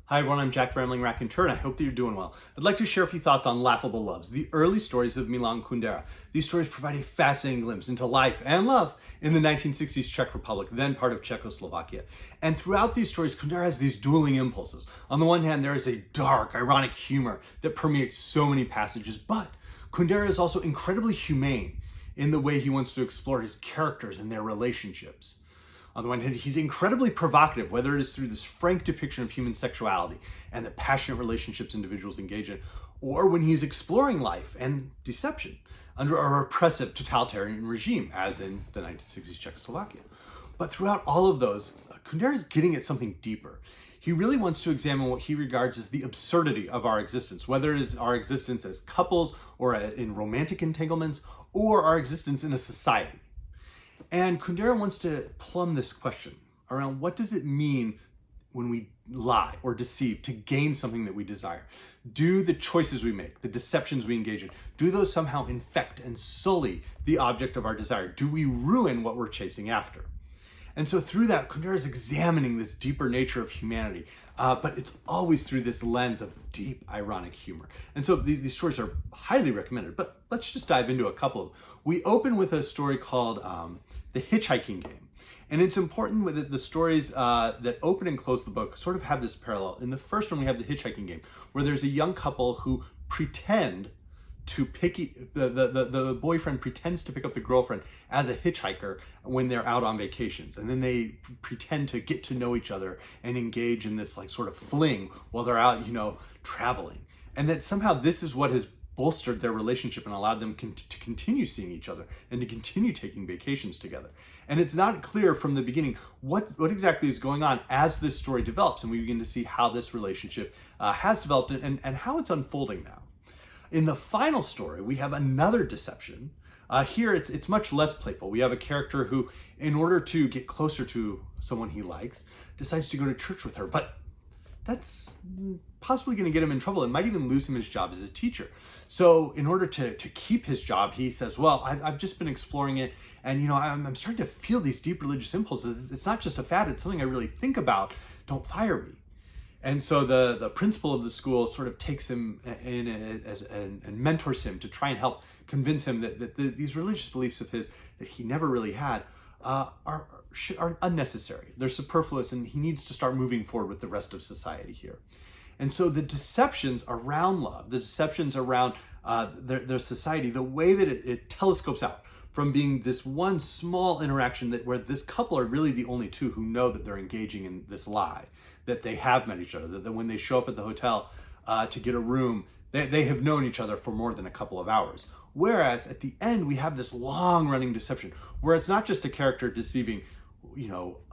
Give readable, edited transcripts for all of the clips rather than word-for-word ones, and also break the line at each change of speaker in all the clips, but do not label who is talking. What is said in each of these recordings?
Hi everyone, I'm Jack the Rambling Raconteur, and I hope that you're doing well. I'd like to share a few thoughts on Laughable Loves, the early stories of Milan Kundera. These stories provide a fascinating glimpse into life and love in the 1960s Czech Republic, then part of Czechoslovakia. And throughout these stories, Kundera has these dueling impulses. On the one hand, there is a dark, ironic humor that permeates so many passages, but Kundera is also incredibly humane in the way he wants to explore his characters and their relationships. On the one hand, he's incredibly provocative, whether it is through this frank depiction of human sexuality and the passionate relationships individuals engage in, or when he's exploring life and deception under a repressive totalitarian regime, as in the 1960s Czechoslovakia. But throughout all of those, Kundera is getting at something deeper. He really wants to examine what he regards as the absurdity of our existence, whether it is our existence as couples or in romantic entanglements, or our existence in a society. And Kundera wants to plumb this question around what does it mean when we lie or deceive to gain something that we desire? Do the choices we make, the deceptions we engage in, do those somehow infect and sully the object of our desire? Do we ruin what we're chasing after? And so through that, Kundera is examining this deeper nature of humanity, but it's always through this lens of deep ironic humor. And so these stories are highly recommended, but let's just dive into a couple of them. We open with a story called The Hitchhiking Game. And it's important that the stories that open and close the book sort of have this parallel. In the first one, we have The Hitchhiking Game, where there's a young couple who pretend to the boyfriend pretends to pick up the girlfriend as a hitchhiker when they're out on vacations, and then they pretend to get to know each other and engage in this like sort of fling while they're out, traveling, and that somehow this is what has bolstered their relationship and allowed them to continue seeing each other and to continue taking vacations together. And it's not clear from the beginning what exactly is going on as this story develops, and we begin to see how this relationship has developed and how it's unfolding now. In the final story, we have another deception. Here, it's much less playful. We have a character who, in order to get closer to someone he likes, decides to go to church with her. But that's possibly going to get him in trouble and might even lose him his job as a teacher. So in order to keep his job, he says, well, I've just been exploring it, and I'm starting to feel these deep religious impulses. It's not just a fad, it's something I really think about. Don't fire me. And so the principal of the school sort of takes him in and mentors him to try and help convince him that these religious beliefs of his that he never really had are unnecessary. They're superfluous, and he needs to start moving forward with the rest of society here. And so the deceptions around love, the deceptions around their society, the way that it telescopes out from being this one small interaction where this couple are really the only two who know that they're engaging in this lie, that they have met each other, that when they show up at the hotel to get a room, they have known each other for more than a couple of hours. Whereas at the end, we have this long-running deception where it's not just a character deceiving,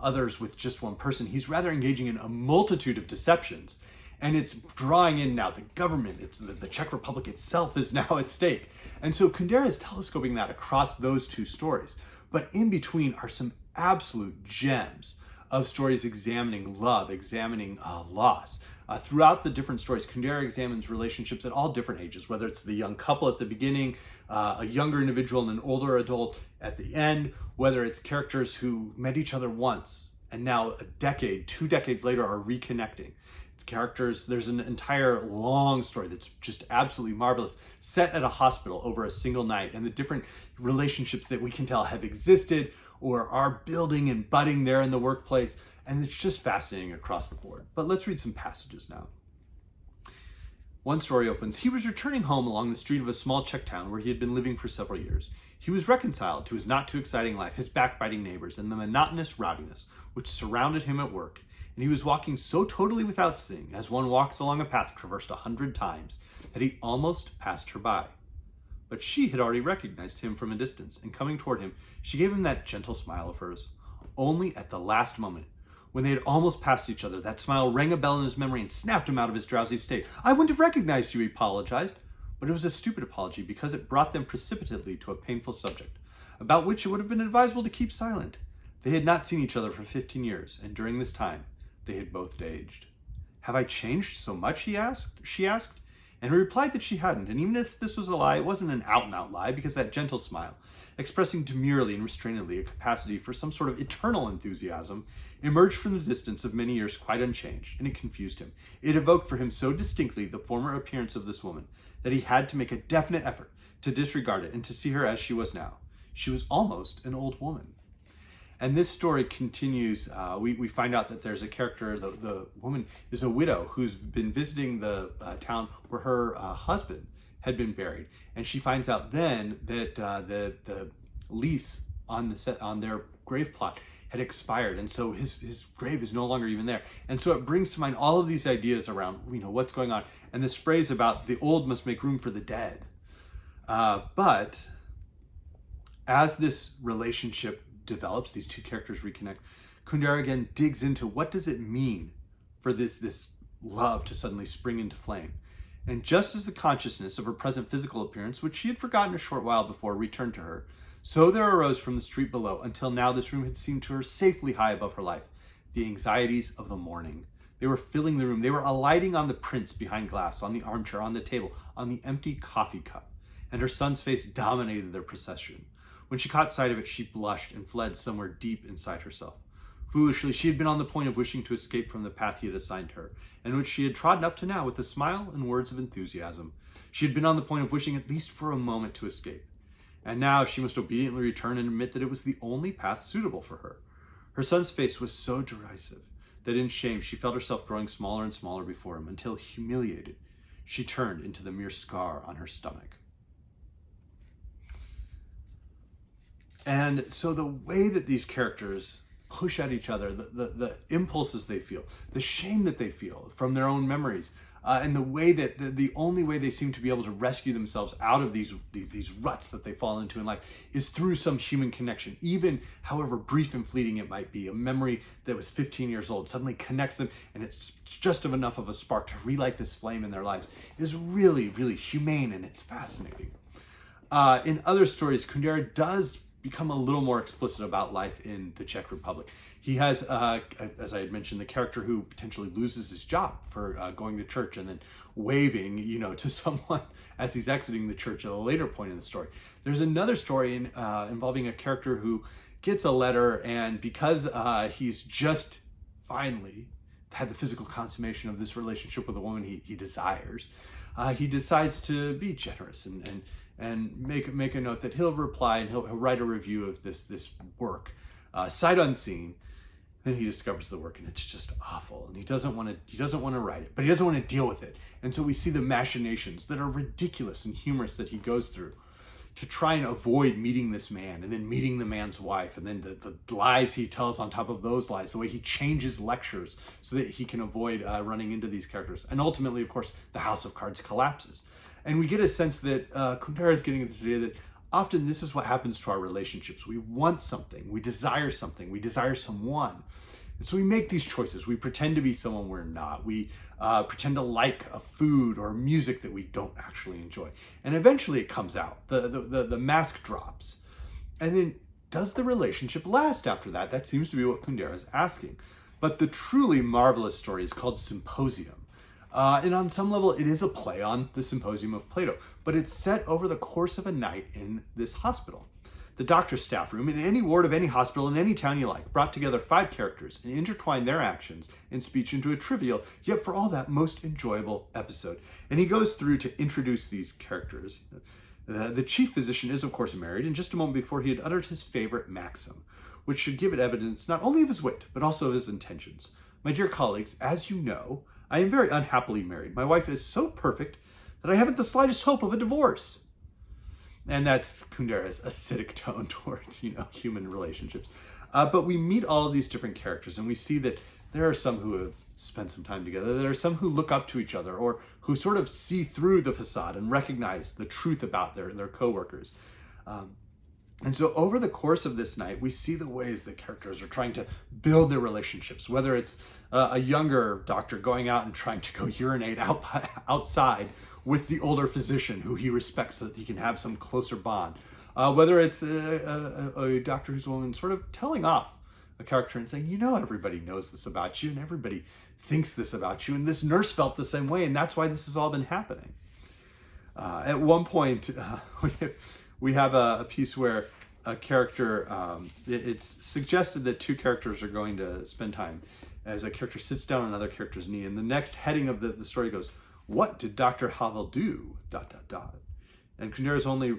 others with just one person. He's rather engaging in a multitude of deceptions. And it's drawing in now the government, the Czech Republic itself is now at stake. And so Kundera is telescoping that across those two stories. But in between are some absolute gems of stories examining love, examining loss. Throughout the different stories, Kundera examines relationships at all different ages, whether it's the young couple at the beginning, a younger individual and an older adult at the end, whether it's characters who met each other once and now two decades later are reconnecting. It's characters, there's an entire long story that's just absolutely marvelous, set at a hospital over a single night, and the different relationships that we can tell have existed or are building and budding there in the workplace. And it's just fascinating across the board. But let's read some passages now. One story opens, he was returning home along the street of a small Czech town where he had been living for several years. He was reconciled to his not too exciting life, his backbiting neighbors, and the monotonous rowdiness which surrounded him at work. And he was walking so totally without seeing, as one walks along a path traversed 100 times, that he almost passed her by. But she had already recognized him from a distance, and coming toward him, she gave him that gentle smile of hers. Only at the last moment, when they had almost passed each other, that smile rang a bell in his memory and snapped him out of his drowsy state. I wouldn't have recognized you, he apologized. But it was a stupid apology because it brought them precipitately to a painful subject, about which it would have been advisable to keep silent. They had not seen each other for 15 years, and during this time, they had both aged. Have I changed so much, she asked, And he replied that she hadn't, and even if this was a lie, it wasn't an out-and-out lie, because that gentle smile, expressing demurely and restrainedly a capacity for some sort of eternal enthusiasm, emerged from the distance of many years quite unchanged, and it confused him. It evoked for him so distinctly the former appearance of this woman that he had to make a definite effort to disregard it and to see her as she was now. She was almost an old woman. And this story continues. We find out that there's a character, the woman is a widow who's been visiting the town where her husband had been buried. And she finds out then that the lease on their grave plot had expired. And so his grave is no longer even there. And so it brings to mind all of these ideas around, what's going on. And this phrase about the old must make room for the dead. But as this relationship develops, these two characters reconnect, Kundera again digs into what does it mean for this love to suddenly spring into flame. And just as the consciousness of her present physical appearance, which she had forgotten a short while before, returned to her, so there arose from the street below, until now this room had seemed to her safely high above her life, the anxieties of the morning. They were filling the room. They were alighting on the prints behind glass, on the armchair, on the table, on the empty coffee cup. And her son's face dominated their procession. When she caught sight of it, she blushed and fled somewhere deep inside herself. Foolishly, she had been on the point of wishing to escape from the path he had assigned her, and which she had trodden up to now with a smile and words of enthusiasm. She had been on the point of wishing at least for a moment to escape. And now she must obediently return and admit that it was the only path suitable for her. Her son's face was so derisive that in shame she felt herself growing smaller and smaller before him, until, humiliated, she turned into the mere scar on her stomach. And so the way that these characters push at each other, the impulses they feel, the shame that they feel from their own memories, and the way that the only way they seem to be able to rescue themselves out of these ruts that they fall into in life is through some human connection, even however brief and fleeting it might be. A memory that was 15 years old suddenly connects them, and it's just enough of a spark to relight this flame in their lives. It is really, really humane, and it's fascinating. In other stories, Kundera does become a little more explicit about life in the Czech Republic. He has, as I had mentioned, the character who potentially loses his job for going to church and then waving, to someone as he's exiting the church at a later point in the story. There's another story involving a character who gets a letter, and because he's just finally had the physical consummation of this relationship with a woman he desires, he decides to be generous and make a note that he'll reply and he'll write a review of this work, sight unseen. Then he discovers the work and it's just awful, and he doesn't want to write it, but he doesn't want to deal with it. And so we see the machinations that are ridiculous and humorous that he goes through to try and avoid meeting this man, and then meeting the man's wife, and then the lies he tells on top of those lies, the way he changes lectures so that he can avoid running into these characters. And ultimately, of course, the house of cards collapses. And we get a sense that Kundera is getting at this idea that often this is what happens to our relationships. We want something, we desire someone. And so we make these choices. We pretend to be someone we're not. We pretend to like a food or music that we don't actually enjoy. And eventually it comes out. The mask drops. And then does the relationship last after that? That seems to be what Kundera is asking. But the truly marvelous story is called Symposium. And on some level, it is a play on the Symposium of Plato, but it's set over the course of a night in this hospital. The doctor's staff room, in any ward of any hospital in any town you like, brought together 5 characters and intertwined their actions and speech into a trivial, yet for all that, most enjoyable episode. And he goes through to introduce these characters. The chief physician is, of course, married, and just a moment before he had uttered his favorite maxim, which should give it evidence not only of his wit, but also of his intentions. My dear colleagues, as you know, I am very unhappily married. My wife is so perfect that I haven't the slightest hope of a divorce. And that's Kundera's acidic tone towards, human relationships. But we meet all of these different characters, and we see that there are some who have spent some time together. There are some who look up to each other, or who sort of see through the facade and recognize the truth about their coworkers. And so over the course of this night, we see the ways that characters are trying to build their relationships, whether it's a younger doctor going out and trying to go urinate outside with the older physician who he respects so that he can have some closer bond. Whether it's a doctor who's a woman sort of telling off a character and saying, everybody knows this about you and everybody thinks this about you, and this nurse felt the same way, and that's why this has all been happening. At one point, we have a piece where a character, it's suggested that two characters are going to spend time as a character sits down on another character's knee. And the next heading of the story goes, "What did Dr. Havel do? ... And Kundera's only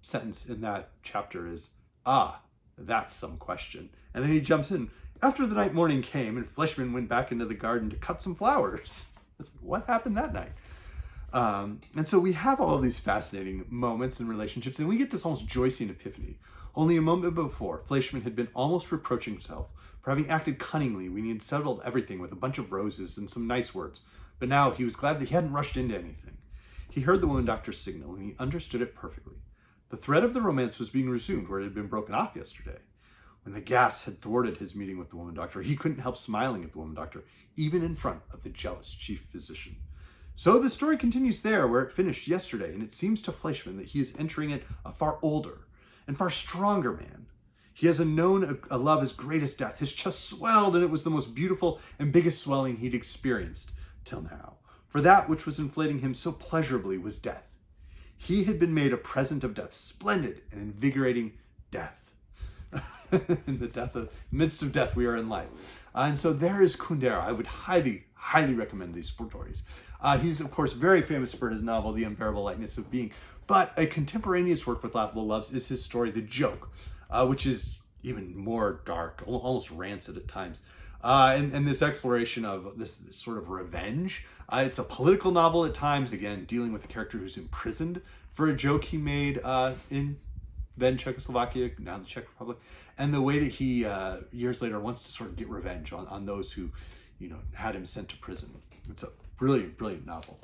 sentence in that chapter is, "Ah, that's some question." And then he jumps in. "After the night morning came and Fleischmann went back into the garden to cut some flowers." It's like, what happened that night? And so we have all of these fascinating moments and relationships, and we get this almost Joycean epiphany. Only a moment before, Fleischmann had been almost reproaching himself for having acted cunningly when he had settled everything with a bunch of roses and some nice words. But now he was glad that he hadn't rushed into anything. He heard the woman doctor's signal, and he understood it perfectly. The thread of the romance was being resumed where it had been broken off yesterday. When the gas had thwarted his meeting with the woman doctor, he couldn't help smiling at the woman doctor, even in front of the jealous chief physician. So the story continues there where it finished yesterday, and it seems to Fleischmann that he is entering it a far older and far stronger man. He has known a love as great as death. His chest swelled, and it was the most beautiful and biggest swelling he'd experienced till now. For that which was inflating him so pleasurably was death. He had been made a present of death, splendid and invigorating death. In the midst of death, we are in life. And so there is Kundera. I would highly, highly recommend these stories. He's, of course, very famous for his novel, The Unbearable Lightness of Being. But a contemporaneous work with Laughable Loves is his story, The Joke, which is even more dark, almost rancid at times. And this exploration of this sort of revenge. It's a political novel at times, again, dealing with a character who's imprisoned for a joke he made in then Czechoslovakia, now the Czech Republic, and the way that he, years later, wants to sort of get revenge on those who, had him sent to prison. It's a brilliant, brilliant novel.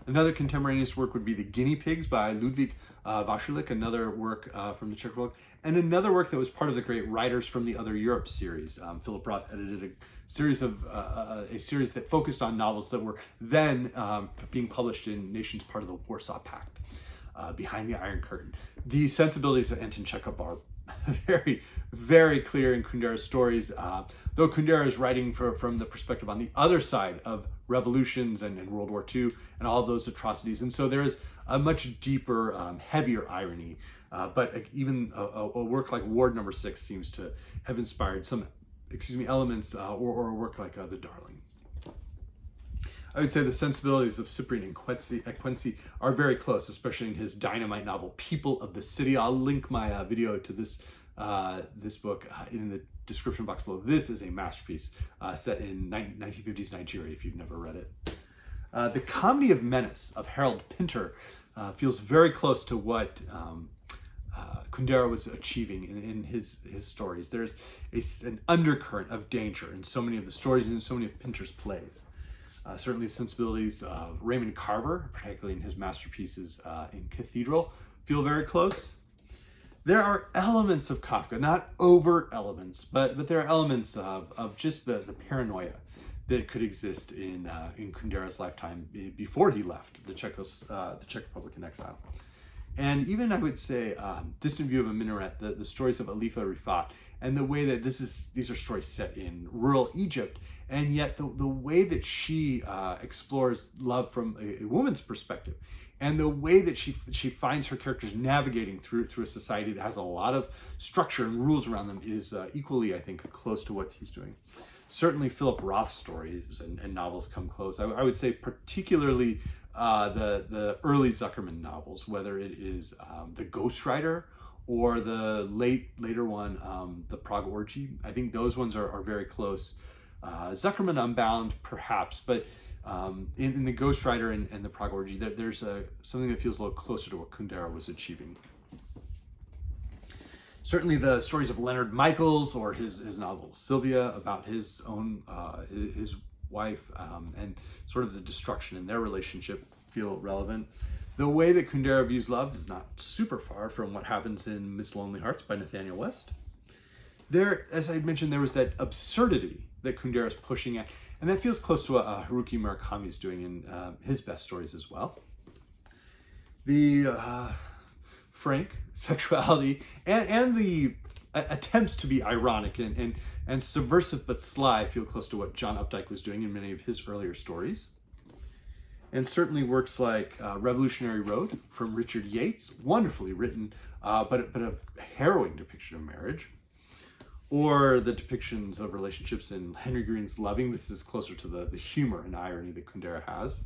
Another contemporaneous work would be The Guinea Pigs by Ludvík Vaculík, another work from the Czech Republic, and another work that was part of the great Writers from the Other Europe series. Philip Roth edited a series that focused on novels that were then being published in nations part of the Warsaw Pact, behind the Iron Curtain. The sensibilities of Anton Chekhov are very, very clear in Kundera's stories, though Kundera is writing from the perspective on the other side of revolutions and World War II and all of those atrocities. And so there is a much deeper, heavier irony. But even a work like Ward No. 6 seems to have inspired some, elements, or a work like The Darling. I would say the sensibilities of Cyprian and Quincy are very close, especially in his dynamite novel, People of the City. I'll link my video to this book in the description box below. This is a masterpiece set in 1950s Nigeria, if you've never read it. The Comedy of Menace of Harold Pinter feels very close to what Kundera was achieving in his stories. There's an undercurrent of danger in so many of the stories and in so many of Pinter's plays. Certainly the sensibilities of Raymond Carver, particularly in his masterpieces in Cathedral, feel very close. There are elements of Kafka, not overt elements, but there are elements of just the paranoia that could exist in Kundera's lifetime before he left the Czech Republic in exile. And even, I would say, Distant View of a Minaret, the stories of Alifa Rifat, and the way that these are stories set in rural Egypt, and yet the way that she explores love from a woman's perspective, and the way that she finds her characters navigating through a society that has a lot of structure and rules around them is equally, I think, close to what he's doing. Certainly Philip Roth's stories and novels come close. I would say particularly the early Zuckerman novels, whether it is The Ghostwriter or the later one, The Prague Orgy. I think those ones are very close. Zuckerman Unbound, perhaps, but in The Ghostwriter and The Prague Orgy, there's something that feels a little closer to what Kundera was achieving. Certainly the stories of Leonard Michaels or his novel Sylvia about his own his wife and sort of the destruction in their relationship feel relevant. The way that Kundera views love is not super far from what happens in Miss Lonelyhearts by Nathanael West. There, as I mentioned, there was that absurdity that Kundera is pushing at, and that feels close to what Haruki Murakami is doing in his best stories as well. The frank sexuality and the attempts to be ironic and subversive but sly feel close to what John Updike was doing in many of his earlier stories. And certainly works like Revolutionary Road from Richard Yates, wonderfully written, but a harrowing depiction of marriage. Or the depictions of relationships in Henry Green's Loving. This is closer to the humor and irony that Kundera has.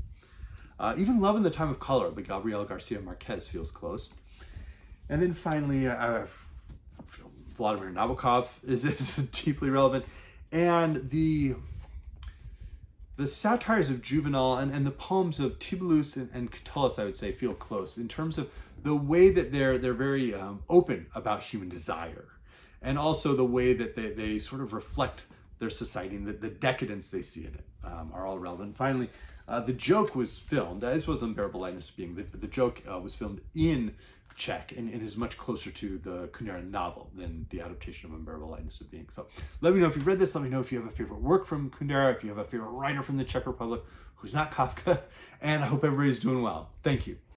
Even Love in the Time of Cholera by Gabriel Garcia Marquez feels close. And then finally, Vladimir Nabokov is deeply relevant. And the Satires of Juvenal and the poems of Tibullus and Catullus, I would say, feel close in terms of the way that they're very open about human desire. And also the way that they sort of reflect their society and the decadence they see in it are all relevant. Finally, the joke was filmed, as was Unbearable Lightness being, the joke was filmed in Czech and is much closer to the Kundera novel than the adaptation of Unbearable Lightness of Being. So let me know if you've read this. Let me know if you have a favorite work from Kundera, if you have a favorite writer from the Czech Republic who's not Kafka, and I hope everybody's doing well. Thank you.